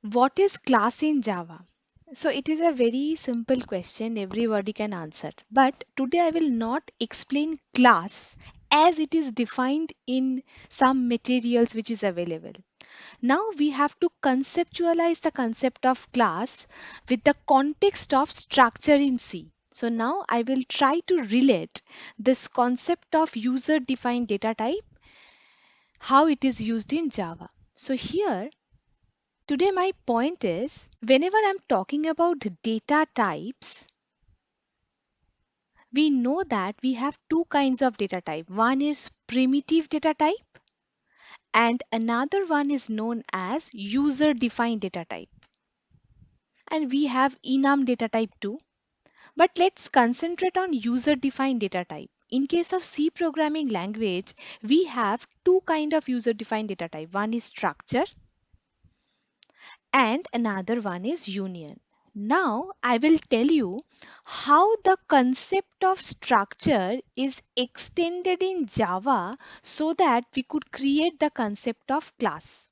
What is class in Java? So it is a very simple question everybody can answer. But today I will not explain class as it is defined in some materials which is available. Now we have to conceptualize the concept of class with the context of structure in C. So now I will try to relate this concept of user defined data type, how it is used in Java. So here today, my point is whenever I'm talking about data types, we know that we have two kinds of data type. One is primitive data type, and another one is known as user defined data type. And we have enum data type too. But let's concentrate on user defined data type. In case of C programming language, we have two kind of user defined data type. One is structure and another one is union. Now, I will tell you how the concept of structure is extended in Java so that we could create the concept of class.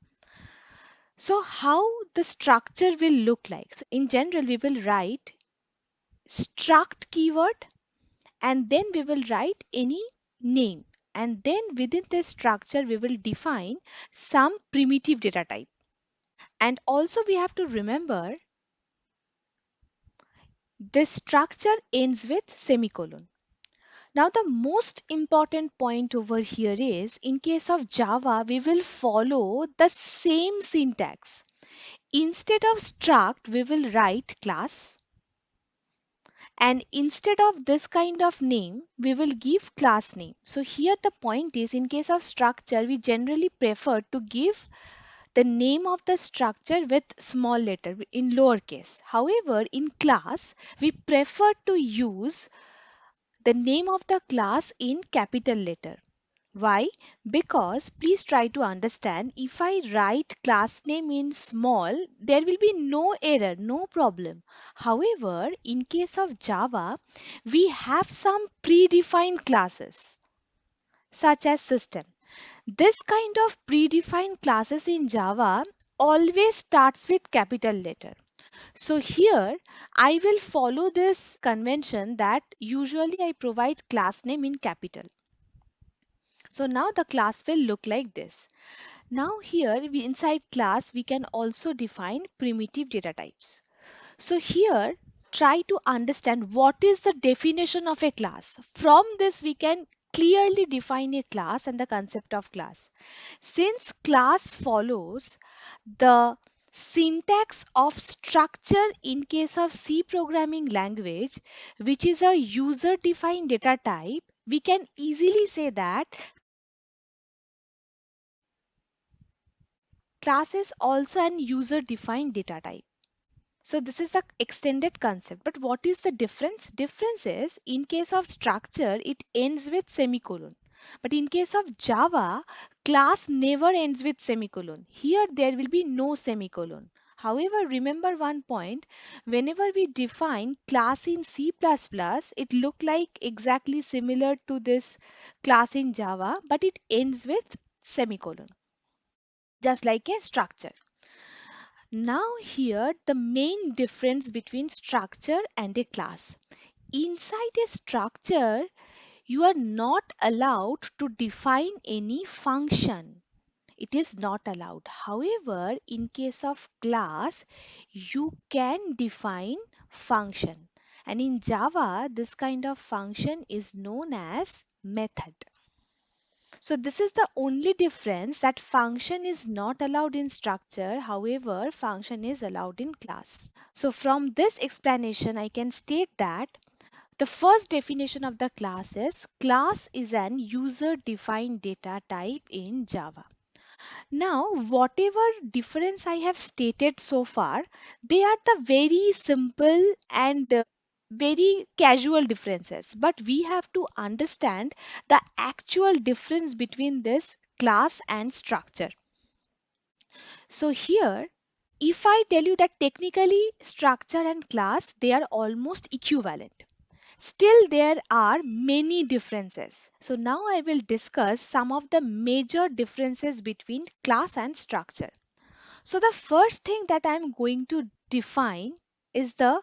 So, how the structure will look like. So, in general, we will write struct keyword and then we will write any name. And then within this structure, we will define some primitive data type. And also, we have to remember this structure ends with semicolon. Now the most important point over here is in case of Java, we will follow the same syntax. Instead of struct, we will write class. And instead of this kind of name, we will give class name. So here the point is in case of structure, we generally prefer to give the name of the structure with small letter in lowercase. However, in class, we prefer to use the name of the class in capital letter. Why? Because please try to understand if I write class name in small, there will be no error, no problem. However, in case of Java, we have some predefined classes such as system. This kind of predefined classes in Java always starts with capital letter. So here I will follow this convention that usually I provide class name in capital. So now the class will look like this. Now here we inside class we can also define primitive data types. So here try to understand what is the definition of a class. From this we can clearly define a class and the concept of class. Since class follows the syntax of structure in case of C programming language, which is a user defined data type, we can easily say that class is also an user defined data type. So this is the extended concept. But what is the difference? Difference is in case of structure, it ends with semicolon. But in case of Java, class never ends with semicolon. Here there will be no semicolon. However, remember one point, whenever we define class in C++, it look like exactly similar to this class in Java, but it ends with semicolon, just like a structure. Now here the main difference between structure and a class. Inside a structure, you are not allowed to define any function. It is not allowed. However, in case of class, you can define function. And in Java, this kind of function is known as method. So this is the only difference that function is not allowed in structure, however, function is allowed in class. So from this explanation, I can state that the first definition of the class is an user-defined data type in Java. Now, whatever difference I have stated so far, they are the very simple and very casual differences. But we have to understand the actual difference between this class and structure. So here, if I tell you that technically structure and class, they are almost equivalent. Still, there are many differences. So now I will discuss some of the major differences between class and structure. So the first thing that I'm going to define is the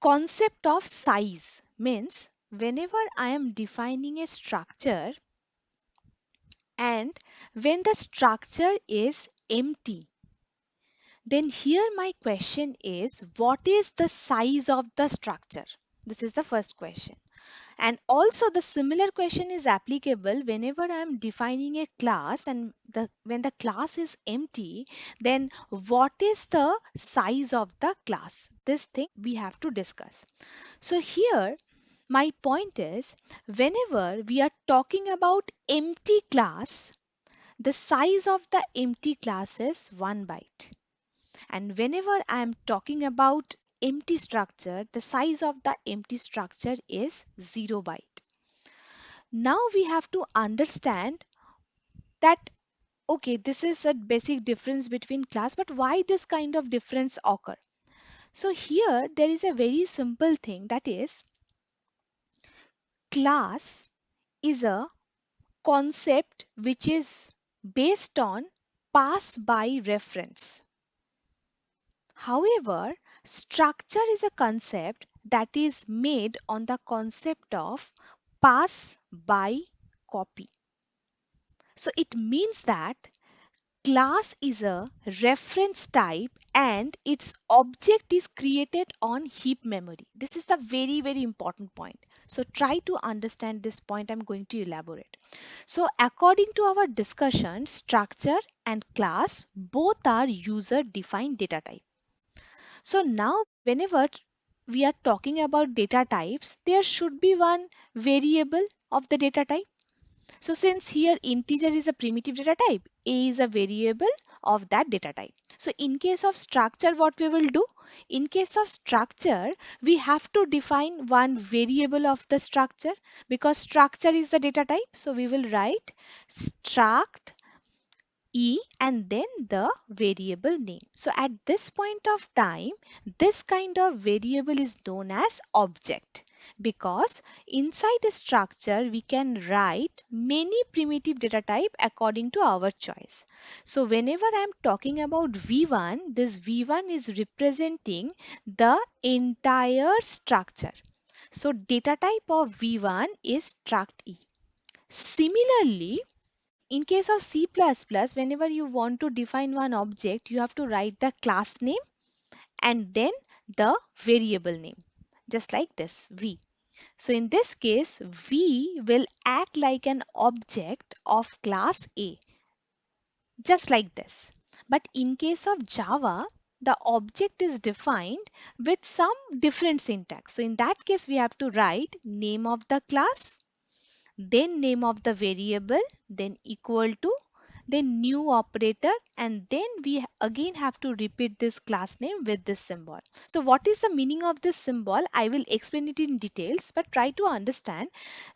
concept of size. Means whenever I am defining a structure and when the structure is empty, then here my question is, what is the size of the structure? This is the first question. And also the similar question is applicable whenever I am defining a class and when the class is empty, then what is the size of the class? This thing we have to discuss. So here my point is, whenever we are talking about empty class, the size of the empty class is 1 byte. And whenever I am talking about empty structure, the size of the empty structure is 0 byte. Now we have to understand that, okay, this is a basic difference between class, but why this kind of difference occur? So here there is a very simple thing, that is class is a concept which is based on pass by reference. However, structure is a concept that is made on the concept of pass by copy. So it means that class is a reference type and its object is created on heap memory. This is the very important point. So try to understand this point. I'm going to elaborate. So according to our discussion, structure and class both are user defined data type. So now whenever we are talking about data types, there should be one variable of the data type. So since here integer is a primitive data type, a is a variable of that data type. So in case of structure, what we will do? In case of structure, we have to define one variable of the structure because structure is the data type. So we will write struct E and then the variable name. So at this point of time, this kind of variable is known as object because inside a structure we can write many primitive data type according to our choice. So whenever I am talking about V1, this V1 is representing the entire structure. So data type of V1 is struct E. Similarly, in case of C++, whenever you want to define one object, you have to write the class name and then the variable name, just like this, V. So in this case, V will act like an object of class A, just like this. But in case of Java, the object is defined with some different syntax. So in that case, we have to write name of the class, then name of the variable, then equal to, then new operator, and then we again have to repeat this class name with this symbol. So what is the meaning of this symbol? I will explain it in details, but try to understand.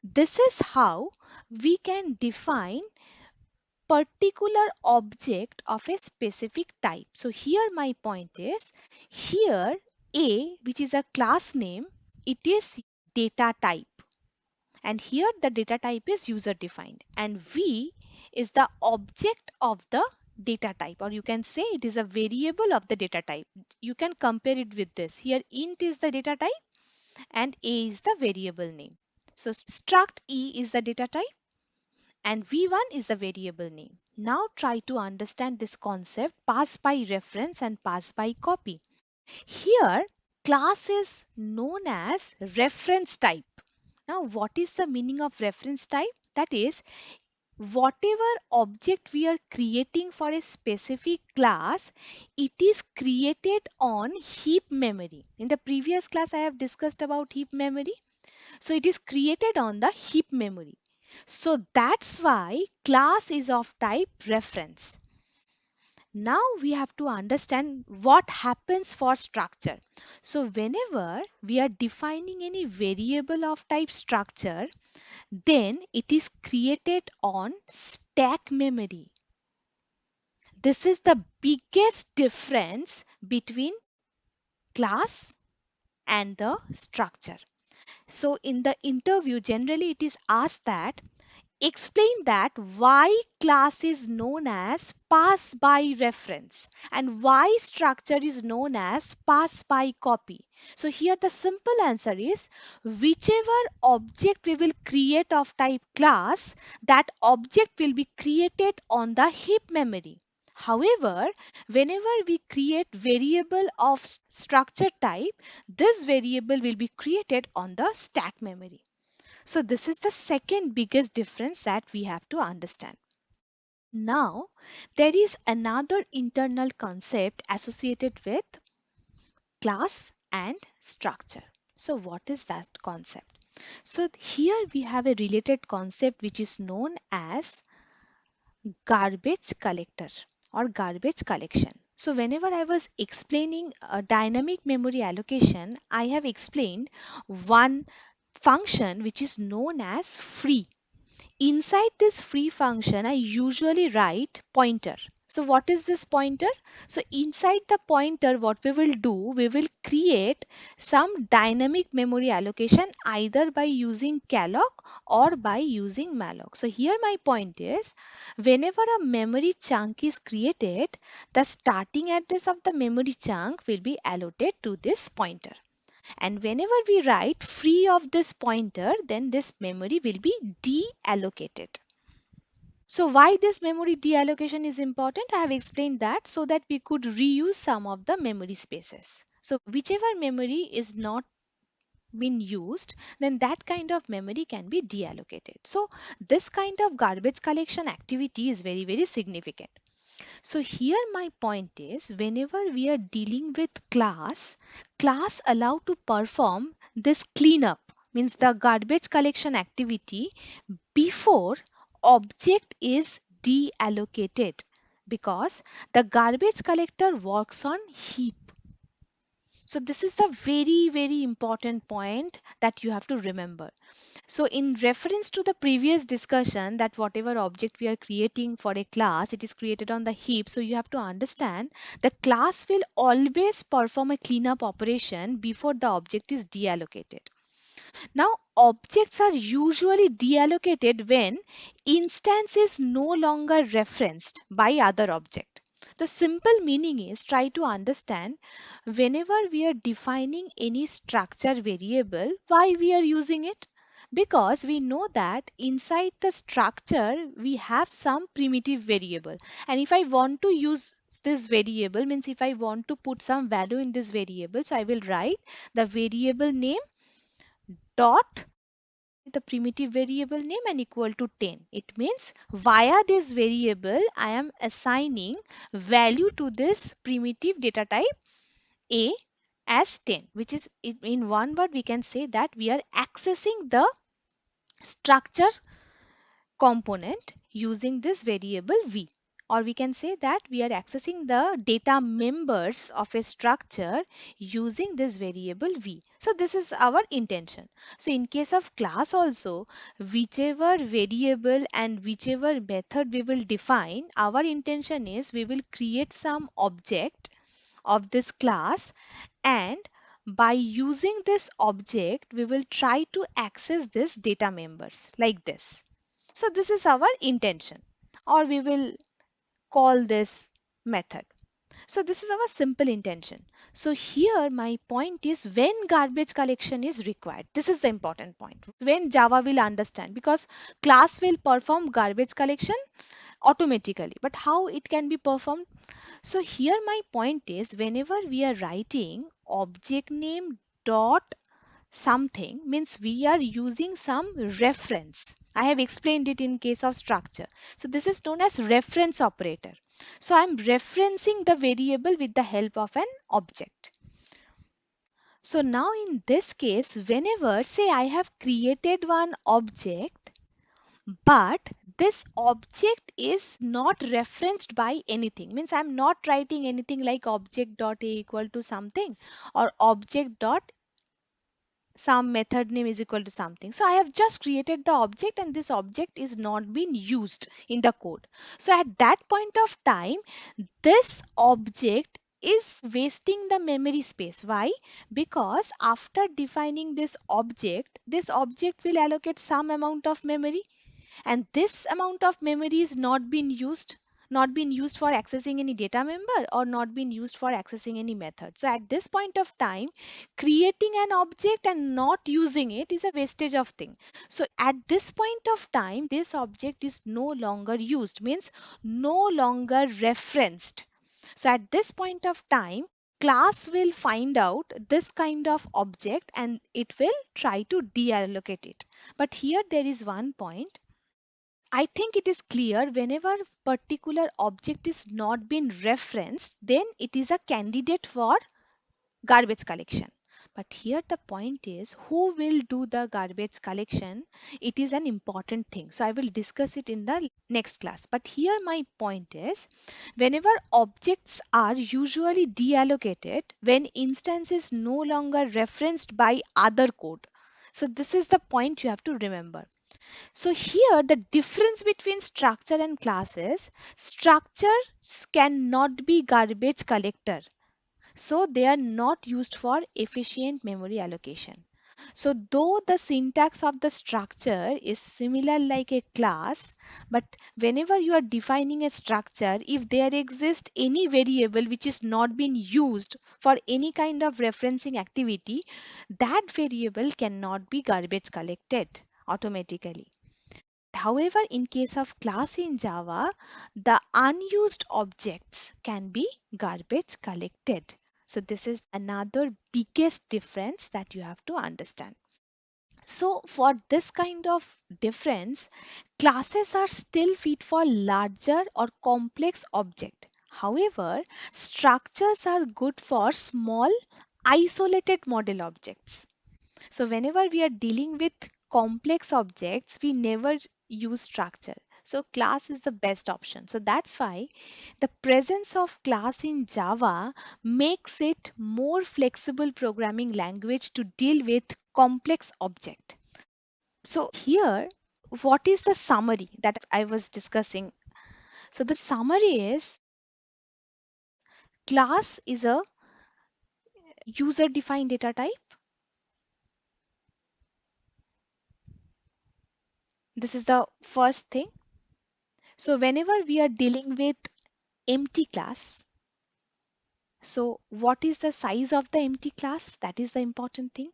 This is how we can define particular object of a specific type. So here my point is, here A, which is a class name, it is data type, and here the data type is user defined, and V is the object of the data type, or you can say it is a variable of the data type. You can compare it with this. Here int is the data type and A is the variable name. So struct E is the data type and V1 is the variable name. Now try to understand this concept, pass by reference and pass by copy. Here class is known as reference type. Now, what is the meaning of reference type? That is, whatever object we are creating for a specific class, it is created on heap memory. In the previous class, I have discussed about heap memory. So, it is created on the heap memory. So, that's why class is of type reference. Now we have to understand what happens for structure. So whenever we are defining any variable of type structure, then it is created on stack memory. This is the biggest difference between class and the structure. So in the interview, generally it is asked that explain that why class is known as pass by reference and why structure is known as pass by copy. So here the simple answer is whichever object we will create of type class, that object will be created on the heap memory. However, whenever we create variable of structure type, this variable will be created on the stack memory. So this is the second biggest difference that we have to understand. Now, there is another internal concept associated with class and structure. So what is that concept? So here we have a related concept which is known as garbage collector or garbage collection. So whenever I was explaining a dynamic memory allocation, I have explained one function which is known as free. Inside this free function, I usually write pointer. So what is this pointer? So inside the pointer, what we will do, we will create some dynamic memory allocation either by using calloc or by using malloc. So here my point is, whenever a memory chunk is created, the starting address of the memory chunk will be allotted to this pointer. And whenever we write free of this pointer, then this memory will be deallocated. So why this memory deallocation is important? I have explained that so that we could reuse some of the memory spaces. So whichever memory is not been used, then that kind of memory can be deallocated. So this kind of garbage collection activity is very significant. So here my point is, whenever we are dealing with class allow to perform this cleanup, means the garbage collection activity before object is deallocated, because the garbage collector works on heap. So this is the very important point that you have to remember. So in reference to the previous discussion that whatever object we are creating for a class, it is created on the heap. So you have to understand the class will always perform a cleanup operation before the object is deallocated. Now objects are usually deallocated when instance is no longer referenced by other object. The simple meaning is, try to understand whenever we are defining any structure variable, why we are using it. Because we know that inside the structure we have some primitive variable, and if I want to use this variable, means if I want to put some value in this variable, so I will write the variable name dot the primitive variable name and equal to 10. It means via this variable I am assigning value to this primitive data type a as 10, which is in one word we can say that we are accessing the structure component using this variable v, or we can say that we are accessing the data members of a structure using this variable v. So this is our intention. So in case of class also, whichever variable and whichever method we will define, our intention is we will create some object of this class, and by using this object we will try to access this data members like this. So this is our intention, or we will call this method. So this is our simple intention. So here my point is, when garbage collection is required, this is the important point. When Java will understand, because class will perform garbage collection automatically, but how it can be performed? So here my point is, whenever we are writing object name dot something, means we are using some reference. I have explained it in case of structure. So this is known as reference operator. So I'm referencing the variable with the help of an object. So now in this case, whenever say I have created one object, but this object is not referenced by anything, means I'm not writing anything like object dot a equal to something or object dot some method name is equal to something. So I have just created the object and this object is not being used in the code. So at that point of time, this object is wasting the memory space. Why? Because after defining this object will allocate some amount of memory. and this amount of memory is not been used for accessing any data member or not been used for accessing any method. So at this point of time, creating an object and not using it is a wastage of thing. So at this point of time, this object is no longer used, means no longer referenced. So at this point of time, class will find out this kind of object and it will try to deallocate it. But here there is one point. I think it is clear whenever particular object is not been referenced, then it is a candidate for garbage collection. But here the point is who will do the garbage collection? It is an important thing. So I will discuss it in the next class. But here my point is whenever objects are usually deallocated when instance is no longer referenced by other code. So this is the point you have to remember. So here the difference between structure and classes, structures cannot be garbage collector. So they are not used for efficient memory allocation. So though the syntax of the structure is similar like a class, but whenever you are defining a structure, if there exists any variable which is not being used for any kind of referencing activity, that variable cannot be garbage collected automatically. However, in case of class in Java, the unused objects can be garbage collected. So this is another biggest difference that you have to understand. So for this kind of difference, classes are still fit for larger or complex object. However, structures are good for small isolated model objects. So whenever we are dealing with complex objects, we never use structure. So class is the best option. So that's why the presence of class in Java makes it more flexible programming language to deal with complex object. So here, what is the summary that I was discussing? So the summary is class is a user defined data type. This is the first thing. So whenever we are dealing with empty class. So what is the size of the empty class? That is the important thing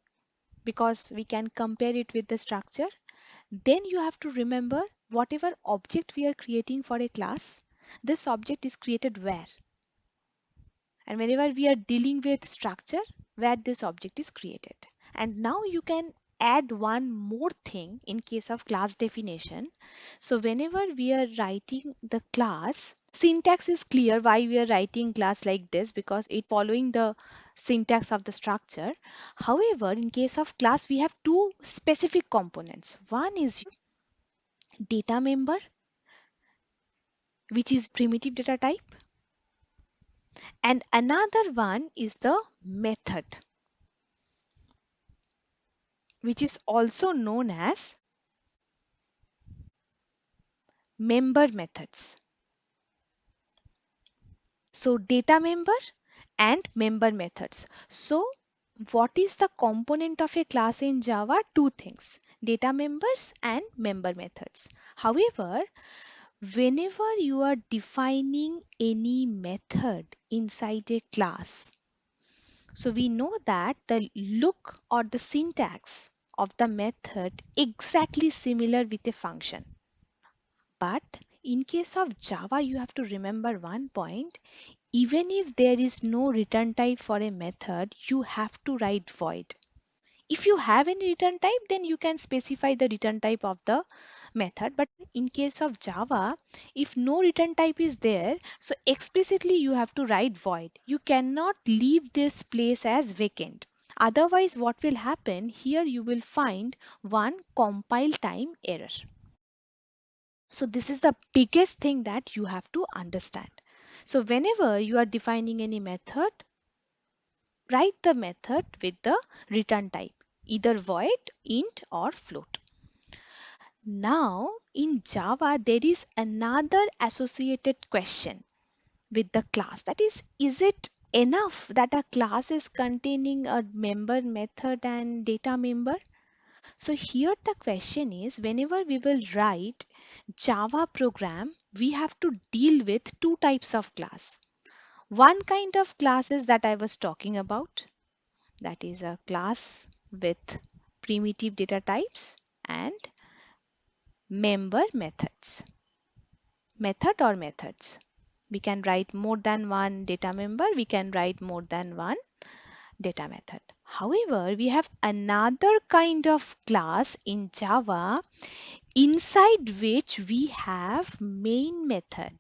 because we can compare it with the structure. Then you have to remember whatever object we are creating for a class, this object is created where? And whenever we are dealing with structure, where this object is created. And now you can add one more thing in case of class definition. So whenever we are writing the class, syntax is clear why we are writing class like this because it following the syntax of the structure. However, in case of class, we have two specific components. One is data member, which is primitive data type, and another one is the method, which is also known as member methods. So data member and member methods. So what is the component of a class in Java? Two things, data members and member methods. However, whenever you are defining any method inside a class, so we know that the look or the syntax of the method exactly similar with a function. But in case of Java, you have to remember one point. Even if there is no return type for a method, you have to write void. If you have any return type, then you can specify the return type of the method. But in case of Java, if no return type is there, so explicitly you have to write void. You cannot leave this place as vacant. Otherwise, what will happen here, you will find one compile time error. So this is the biggest thing that you have to understand. So whenever you are defining any method, write the method with the return type, either void, int or float. Now in Java, there is another associated question with the class. That is it enough that a class is containing a member method and data member? So here the question is, whenever we will write Java program, we have to deal with two types of class. One kind of class is that I was talking about, that is a class with primitive data types and member methods. Method or methods. We can write more than one data member, we can write more than one data method. However, we have another kind of class in Java inside which we have main method.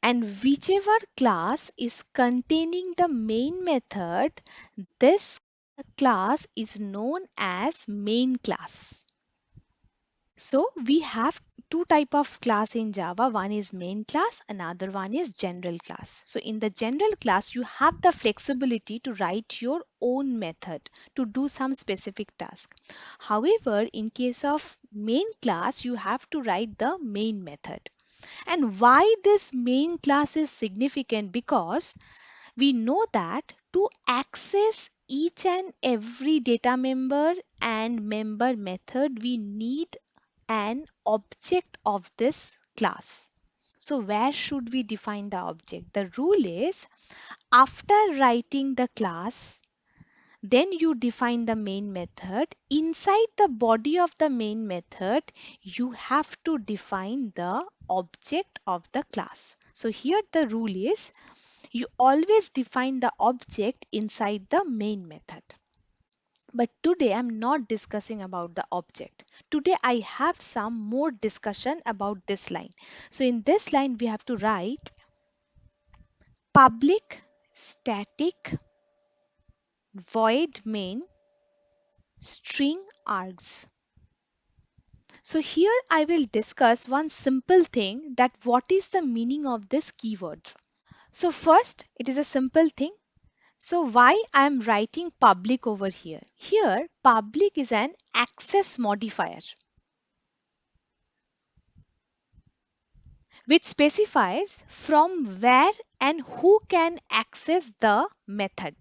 And whichever class is containing the main method, this class is known as main class. So we have two type of class in Java. One is main class, another one is general class. So in the general class, you have the flexibility to write your own method to do some specific task. However, in case of main class, you have to write the main method. And why this main class is significant? Because we know that to access each and every data member and member method, we need an object of this class. So where should we define the object? The rule is, after writing the class, then you define the main method. Inside the body of the main method, you have to define the object of the class. So here the rule is, you always define the object inside the main method. But today I'm not discussing about the object. Today I have some more discussion about this line. So in this line we have to write public static void main string args. So here I will discuss one simple thing, that what is the meaning of this keywords. So first, it is a simple thing. So why I am writing public over here? Here public is an access modifier which specifies from where and who can access the method.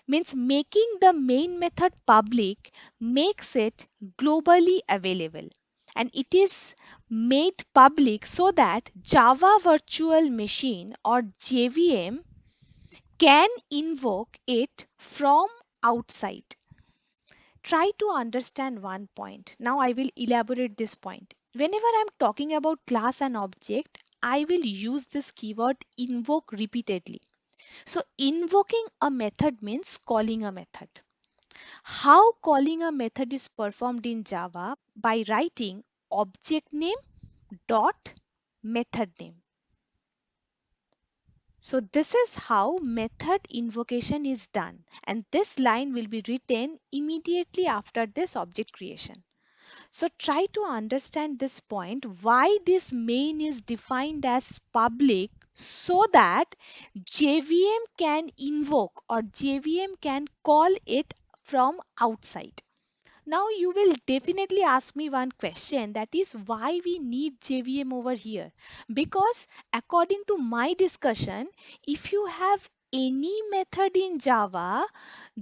Means making the main method public makes it globally available, and it is made public so that Java Virtual Machine or JVM can invoke it from outside. Try to understand one point. Now I will elaborate this point. Whenever I'm talking about class and object, I will use this keyword invoke repeatedly. So invoking a method means calling a method. How calling a method is performed in Java? By writing object name dot method name. So this is how method invocation is done, and this line will be written immediately after this object creation. So try to understand this point, why this main is defined as public, so that JVM can invoke or JVM can call it from outside. Now you will definitely ask me one question, that is why we need JVM over here. Because according to my discussion, if you have any method in Java,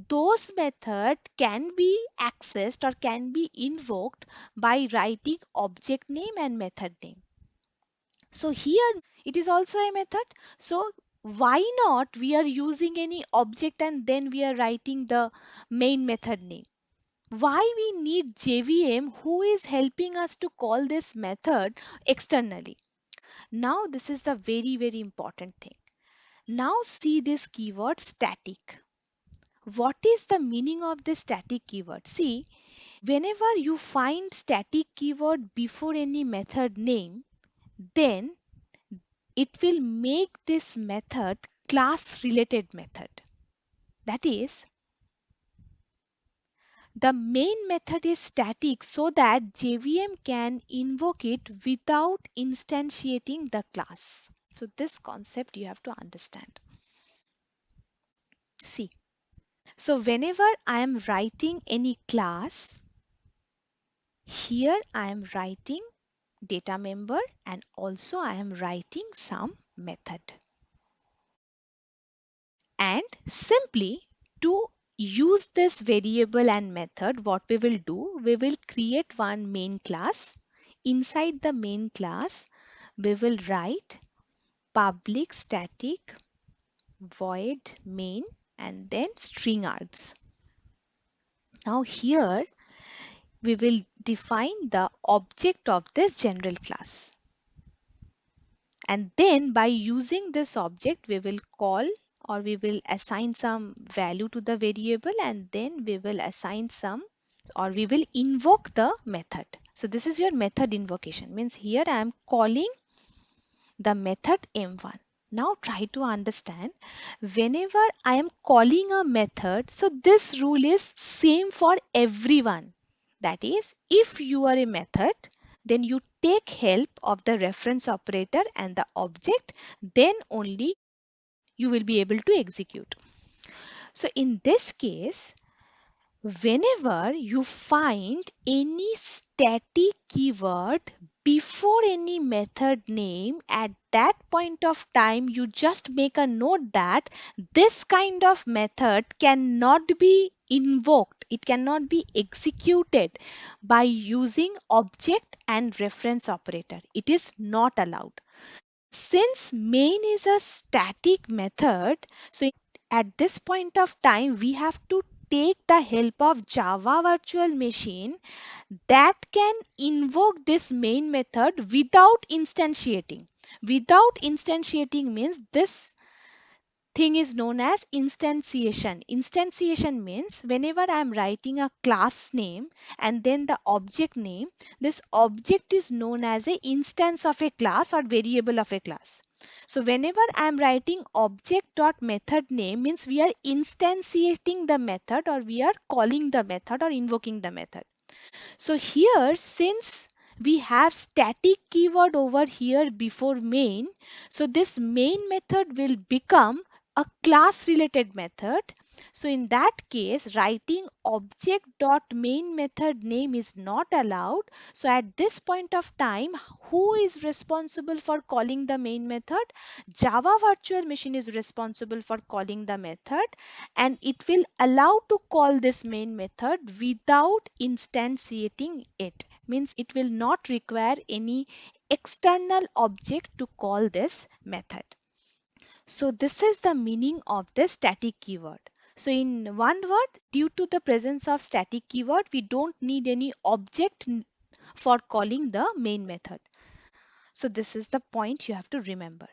those method can be accessed or can be invoked by writing object name and method name. So here it is also a method. So why not we are using any object and then we are writing the main method name? Why we need JVM who is helping us to call this method externally? Now this is the very important thing. Now see this keyword static. What is the meaning of this static keyword? See, whenever you find static keyword before any method name, then it will make this method class related method. That is, the main method is static so that JVM can invoke it without instantiating the class. So this concept you have to understand. See, so whenever I am writing any class, here I am writing data member and also I am writing some method. And simply to use this variable and method, what we will do, we will create one main class. Inside the main class, we will write public static void main and then string args. Now here we will define the object of this general class. And then by using this object, we will call or we will assign some value to the variable, and then we will assign some or we will invoke the method. So this is your method invocation. Means here I am calling the method m1. Now try to understand, whenever I am calling a method, so this rule is same for everyone. That is, if you are a method, then you take help of the reference operator and the object, then only you will be able to execute. So in this case, whenever you find any static keyword before any method name, at that point of time, you just make a note that this kind of method cannot be invoked. It cannot be executed by using object and reference operator. It is not allowed. Since main is a static method, so at this point of time, we have to take the help of Java virtual machine that can invoke this main method without instantiating. Without instantiating means this thing is known as instantiation. Instantiation means whenever I am writing a class name and then the object name, this object is known as a instance of a class or variable of a class. So whenever I am writing object dot method name means we are instantiating the method or we are calling the method or invoking the method. So here, since we have static keyword over here before main, so this main method will become a class related method. So in that case, writing object dot main method name is not allowed. So at this point of time, who is responsible for calling the main method? Java virtual machine is responsible for calling the method, and it will allow to call this main method without instantiating it. Means it will not require any external object to call this method. So this is the meaning of the static keyword. So in one word, due to the presence of static keyword, we don't need any object for calling the main method. So this is the point you have to remember.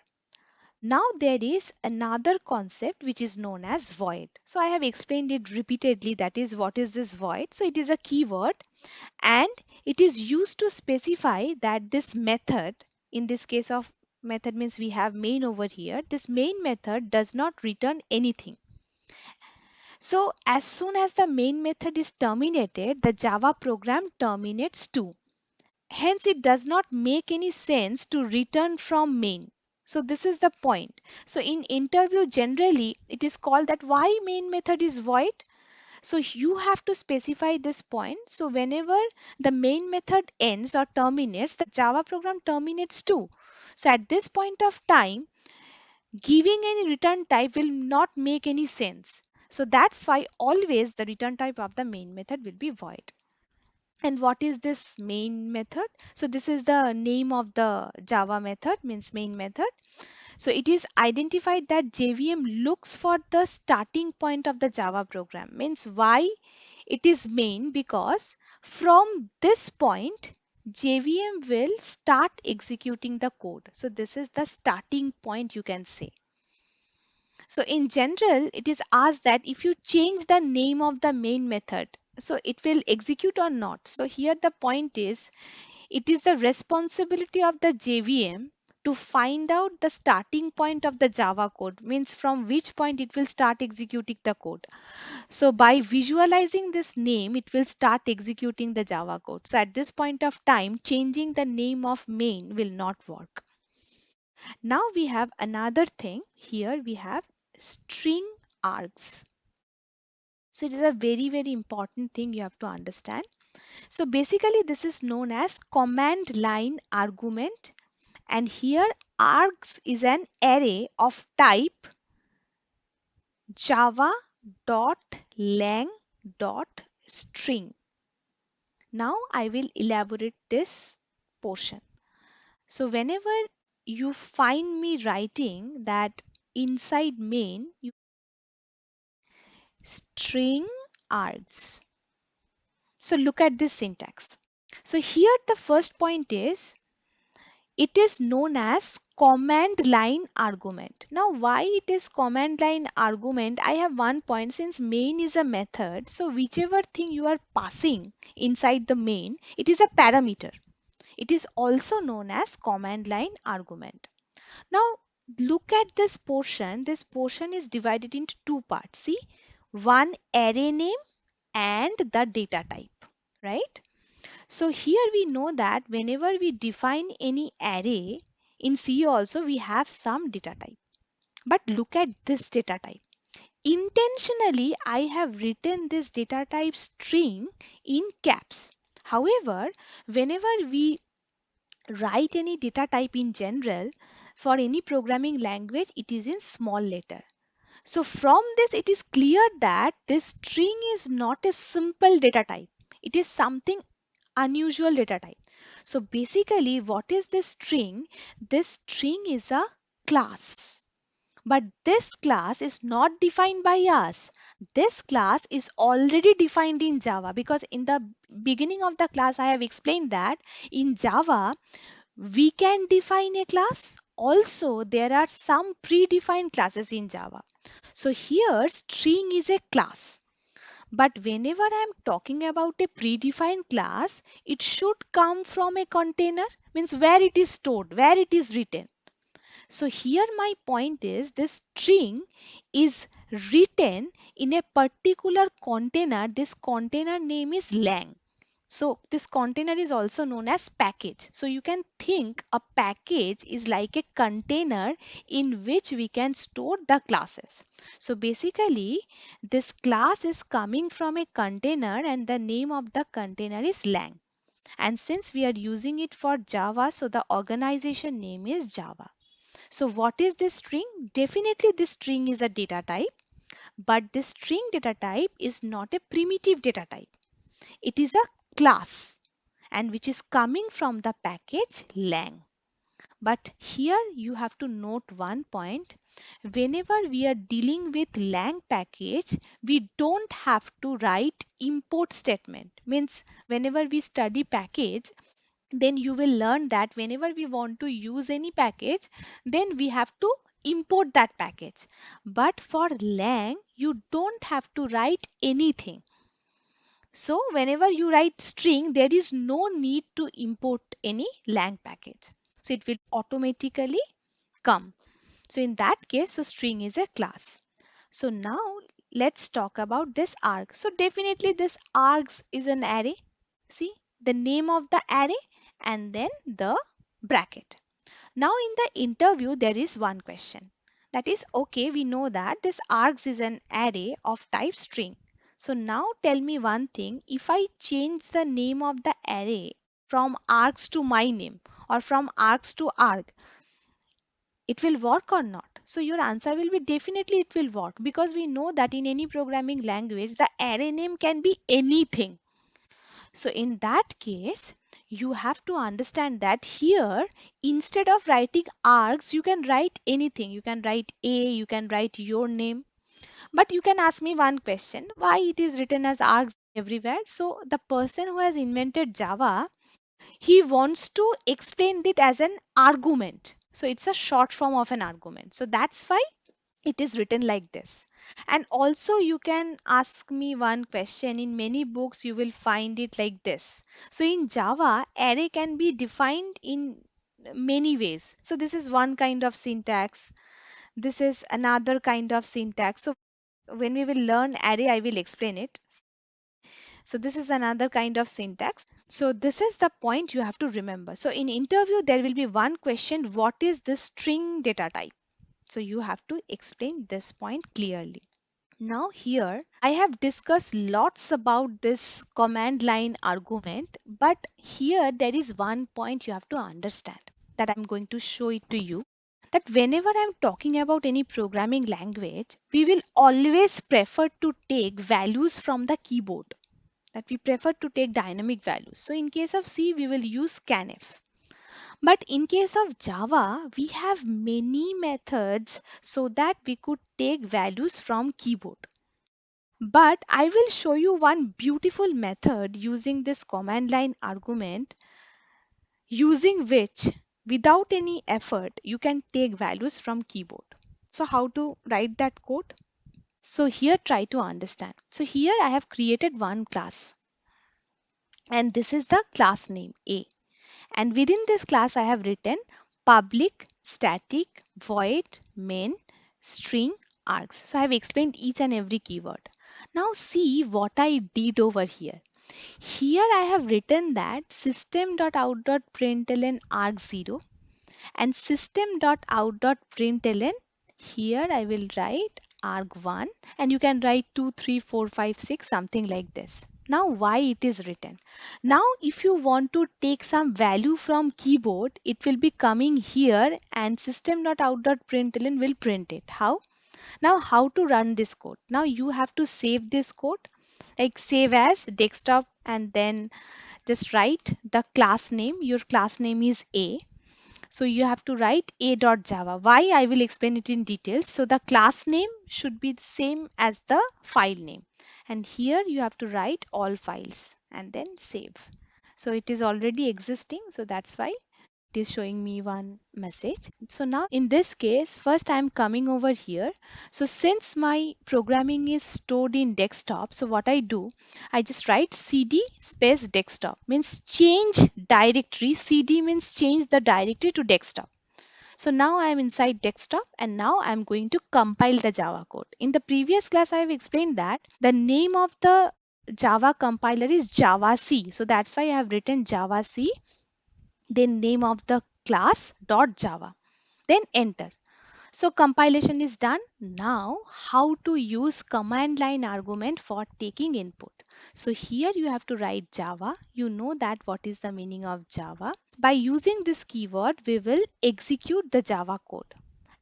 Now there is another concept which is known as void. So I have explained it repeatedly, that is, what is this void? So it is a keyword and it is used to specify that this method, in this case of method means we have main over here, this main method does not return anything. So as soon as the main method is terminated, the Java program terminates too. Hence, it does not make any sense to return from main. So this is the point. So in interview, generally, it is called that why main method is void. So you have to specify this point. So whenever the main method ends or terminates, the Java program terminates too. So at this point of time, giving any return type will not make any sense. So that's why always the return type of the main method will be void. And what is this main method? So this is the name of the Java method, means main method. So it is identified that JVM looks for the starting point of the Java program. Means why it is main? Because from this point, JVM will start executing the code. So this is the starting point, you can say. So in general, it is asked that if you change the name of the main method, so it will execute or not. So here the point is, it is the responsibility of the JVM to find out the starting point of the Java code, means from which point it will start executing the code. So by visualizing this name, it will start executing the Java code. So at this point of time, changing the name of main will not work. Now we have another thing. Here we have string args. So it is a very important thing you have to understand. So basically this is known as command line argument, and here args is an array of type Java dot lang dot string. Now I will elaborate this portion. So whenever you find me writing that inside main you string args. So look at this syntax. So here the first point is it is known as command line argument. Now why it is command line argument? I have one point, since main is a method, so whichever thing you are passing inside the main, it is a parameter. It is also known as command line argument. Now look at this portion. This portion is divided into two parts. See, one array name and the data type, right? So here we know that whenever we define any array in C also we have some data type. But look at this data type. Intentionally I have written this data type string in caps. However, whenever we write any data type in general for any programming language, it is in small letter. So from this it is clear that this string is not a simple data type. It is something unusual data type. So basically what is this string? This string is a class. But this class is not defined by us. This class is already defined in Java, because in the beginning of the class I have explained that in Java we can define a class. Also, there are some predefined classes in Java. So here string is a class. But whenever I am talking about a predefined class, it should come from a container, means where it is stored, where it is written. So here my point is this string is written in a particular container. This container name is lang. So this container is also known as package. So you can think a package is like a container in which we can store the classes. So basically this class is coming from a container and the name of the container is lang. And since we are using it for Java, so the organization name is Java. So what is this string? Definitely this string is a data type, but this string data type is not a primitive data type. It is a class and which is coming from the package lang. But here you have to note one point. Whenever we are dealing with lang package, we don't have to write import statement. Means whenever we study package, then you will learn that whenever we want to use any package, then we have to import that package. But for lang, you don't have to write anything. So whenever you write string, there is no need to import any lang package. So it will automatically come. So in that case, so string is a class. So now let's talk about this arg. So definitely this args is an array. See the name of the array and then the bracket. Now in the interview, there is one question. That is, okay, we know that this args is an array of type string. So now tell me one thing, if I change the name of the array from args to my name or from args to arg, it will work or not? So your answer will be definitely it will work, because we know that in any programming language, the array name can be anything. So in that case, you have to understand that here, instead of writing args, you can write anything. You can write a, you can write your name. But you can ask me one question, why it is written as args everywhere? So the person who has invented Java, he wants to explain it as an argument. So it's a short form of an argument. So that's why it is written like this. And also you can ask me one question, in many books you will find it like this. So in Java, array can be defined in many ways. So this is one kind of syntax, this is another kind of syntax. So when we will learn array, I will explain it. So this is another kind of syntax. So this is the point you have to remember. So in interview there will be one question, what is this string data type? So you have to explain this point clearly. Now here I have discussed lots about this command line argument, but here there is one point you have to understand that I'm going to show it to you. that whenever I'm talking about any programming language, we will always prefer to take values from the keyboard. That we prefer to take dynamic values. So in case of C, we will use scanf. But in case of Java, we have many methods so that we could take values from keyboard. But I will show you one beautiful method using this command line argument, using which without any effort you can take values from keyboard. So how to write that code? So here try to understand. So here I have created one class and this is the class name A. And within this class, I have written public static void main string args. So I have explained each and every keyword. Now see what I did over here. Here I have written that system.out.println arg0 and system.out.println, here I will write arg1 and you can write 2, 3, 4, 5, 6, something like this. Now why it is written? Now if you want to take some value from keyboard, it will be coming here and system.out.println will print it. How? Now how to run this code? Now you have to save this code, like save as desktop and then just write the class name. Your class name is A, so you have to write a.java. Why? I will explain it in detail. So the class name should be the same as the file name. And here you have to write all files and then save. So it is already existing. So that's why it is showing me one message. So now in this case, first I'm coming over here. So since my programming is stored in desktop, so what I do, I just write cd space desktop, means change directory. Cd means change the directory to desktop. So now I am inside desktop and now I am going to compile the Java code. In the previous class, I have explained that the name of the Java compiler is Java C. So that's why I have written Java C, then name of the class dot java, then enter. So compilation is done. Now how to use command line argument for taking input? So here you have to write java. You know that what is the meaning of java. By using this keyword we will execute the java code,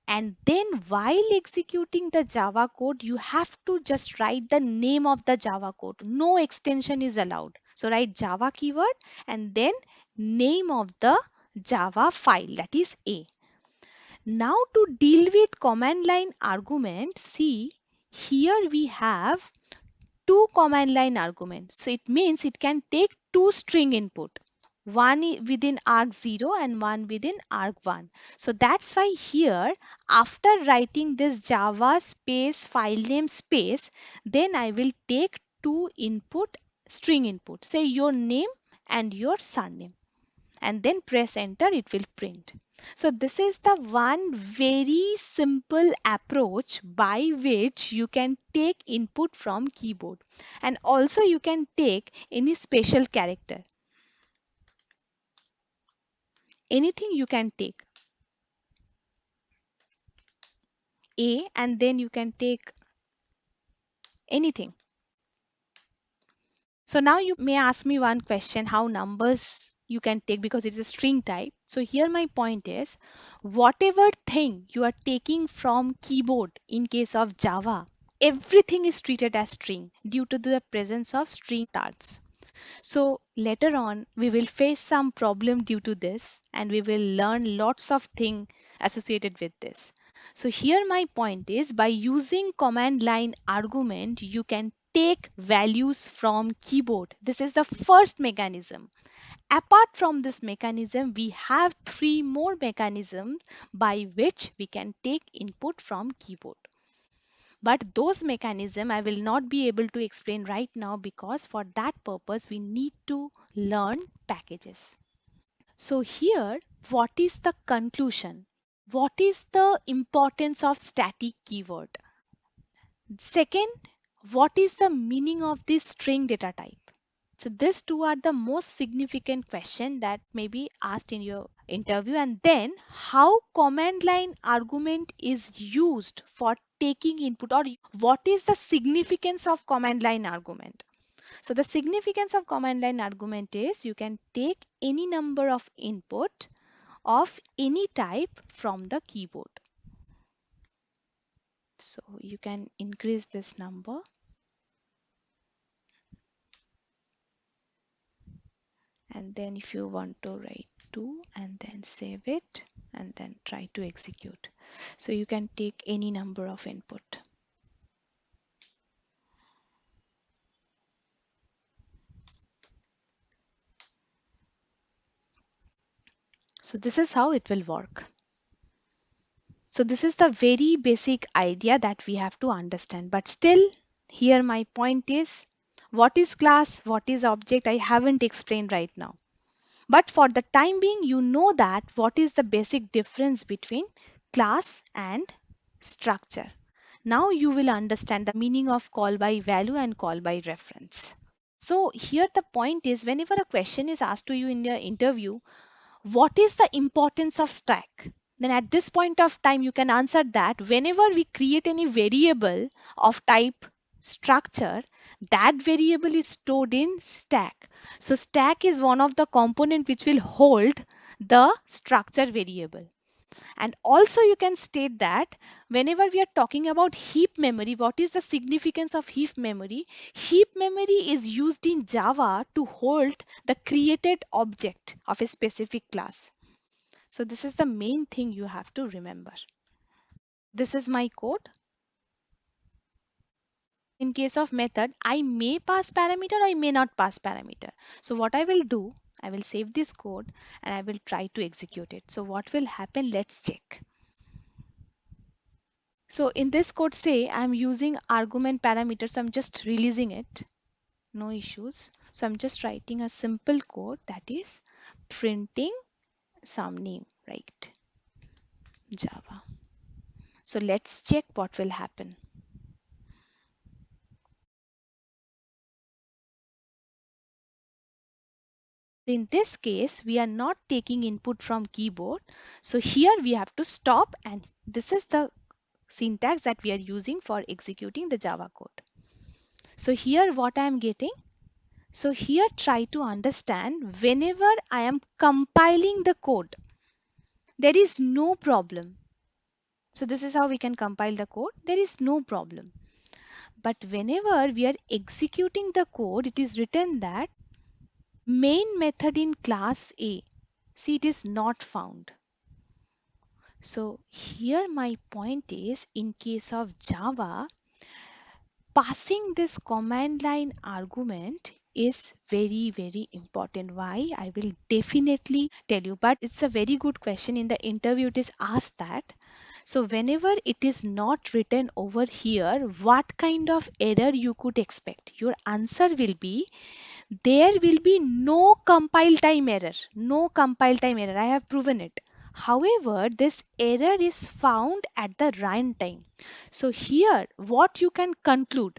and then while executing the Java code, you have to just write the name of the Java code. No extension is allowed. So write Java keyword and then name of the Java file, that is A. Now to deal with command line argument, see here we have two command line arguments. So it means it can take two string input, one within arg0 and one within arg1. So that's why here after writing this java space file name space, then I will take two input string input, say your name and your surname, and then press enter, it will print. So this is the one very simple approach by which you can take input from keyboard, and also you can take any special character, anything you can take A and then you can take anything. So now you may ask me one question, how numbers you can take because it's a string type. So here my point is, whatever thing you are taking from keyboard in case of Java, everything is treated as string due to the presence of string tags. So later on, we will face some problem due to this and we will learn lots of things associated with this. So here my point is, by using command line argument, you can take values from keyboard. This is the first mechanism. Apart from this mechanism, we have three more mechanisms by which we can take input from keyboard. But those mechanism I will not be able to explain right now because for that purpose we need to learn packages. So here, what is the conclusion? What is the importance of static keyword? Second, what is the meaning of this string data type? So these two are the most significant question that may be asked in your interview. And then how command line argument is used for taking input, or what is the significance of command line argument? So the significance of command line argument is you can take any number of input of any type from the keyboard. So you can increase this number, and then if you want to write 2 and then save it and then try to execute. So you can take any number of input. So this is how it will work. So this is the very basic idea that we have to understand. But still, here my point is, what is class, what is object, I haven't explained right now. But for the time being, you know that what is the basic difference between class and structure. Now you will understand the meaning of call by value and call by reference. So here the point is, whenever a question is asked to you in your interview, what is the importance of stack? Then at this point of time, you can answer that whenever we create any variable of type structure, that variable is stored in stack. So stack is one of the component which will hold the structure variable. And also you can state that whenever we are talking about heap memory, what is the significance of heap memory? Heap memory is used in Java to hold the created object of a specific class. So this is the main thing you have to remember. This is my code. In case of method, I may pass parameter, I may not pass parameter. So what I will do, I will save this code and I will try to execute it. So what will happen? Let's check. So in this code, say I'm using argument parameter, so I'm just releasing it. No issues. So I'm just writing a simple code that is printing some name, right? Java. So let's check what will happen. In this case, we are not taking input from keyboard. So here we have to stop, and this is the syntax that we are using for executing the Java code. So here what I am getting. So here try to understand whenever I am compiling the code, there is no problem. So this is how we can compile the code. There is no problem. But whenever we are executing the code, it is written that main method in class A. See, it is not found. So here my point is, in case of Java, passing this command line argument is very important. Why? I will definitely tell you, but it's a very good question. In the interview it is asked that. So whenever it is not written over here, what kind of error you could expect? Your answer will be, there will be no compile time error. No compile time error. I have proven it. However, this error is found at the runtime. So here, what you can conclude,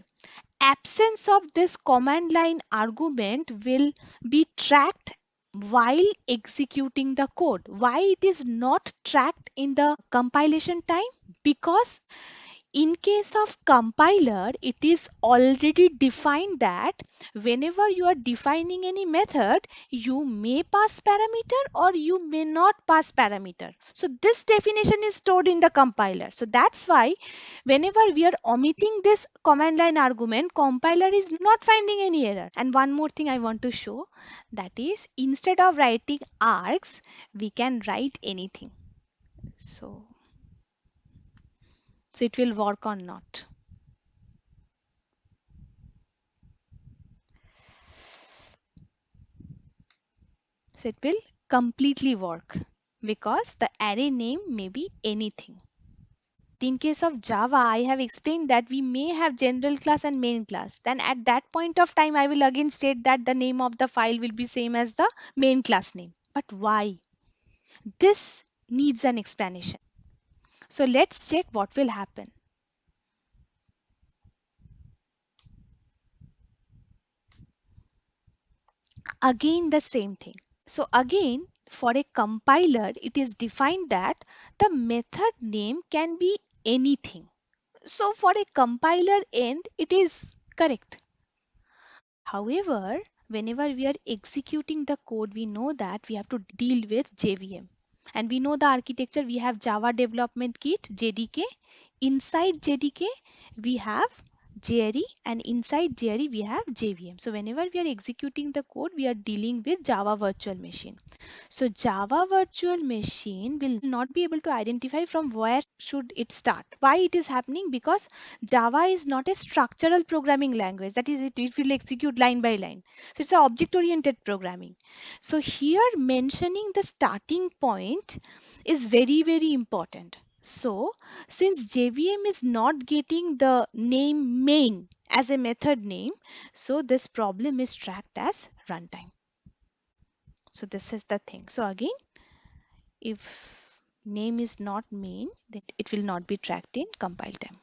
absence of this command line argument will be tracked while executing the code. Why it is not tracked in the compilation time? Because in case of compiler, it is already defined that whenever you are defining any method, you may pass parameter or you may not pass parameter. So this definition is stored in the compiler. So that's why whenever we are omitting this command line argument, compiler is not finding any error. And one more thing I want to show, that is, instead of writing args, we can write anything. So it will work or not. So it will completely work because the array name may be anything. In case of Java, I have explained that we may have general class and main class. Then at that point of time, I will again state that the name of the file will be same as the main class name. But why? This needs an explanation. So let's check what will happen. Again, the same thing. So again, for a compiler, it is defined that the method name can be anything. So for a compiler end, it is correct. However, whenever we are executing the code, we know that we have to deal with JVM. And we know the architecture, we have Java Development Kit, JDK. Inside JDK, we have JRE, and inside JRE, we have JVM. So whenever we are executing the code, we are dealing with Java Virtual Machine. So Java Virtual Machine will not be able to identify from where should it start. Why it is happening? Because Java is not a structural programming language. That is, it will execute line by line. So it's a object-oriented programming. So here mentioning the starting point is very, very important. So since JVM is not getting the name main as a method name, so this problem is tracked as runtime. So this is the thing. So again, if name is not main, then it will not be tracked in compile time.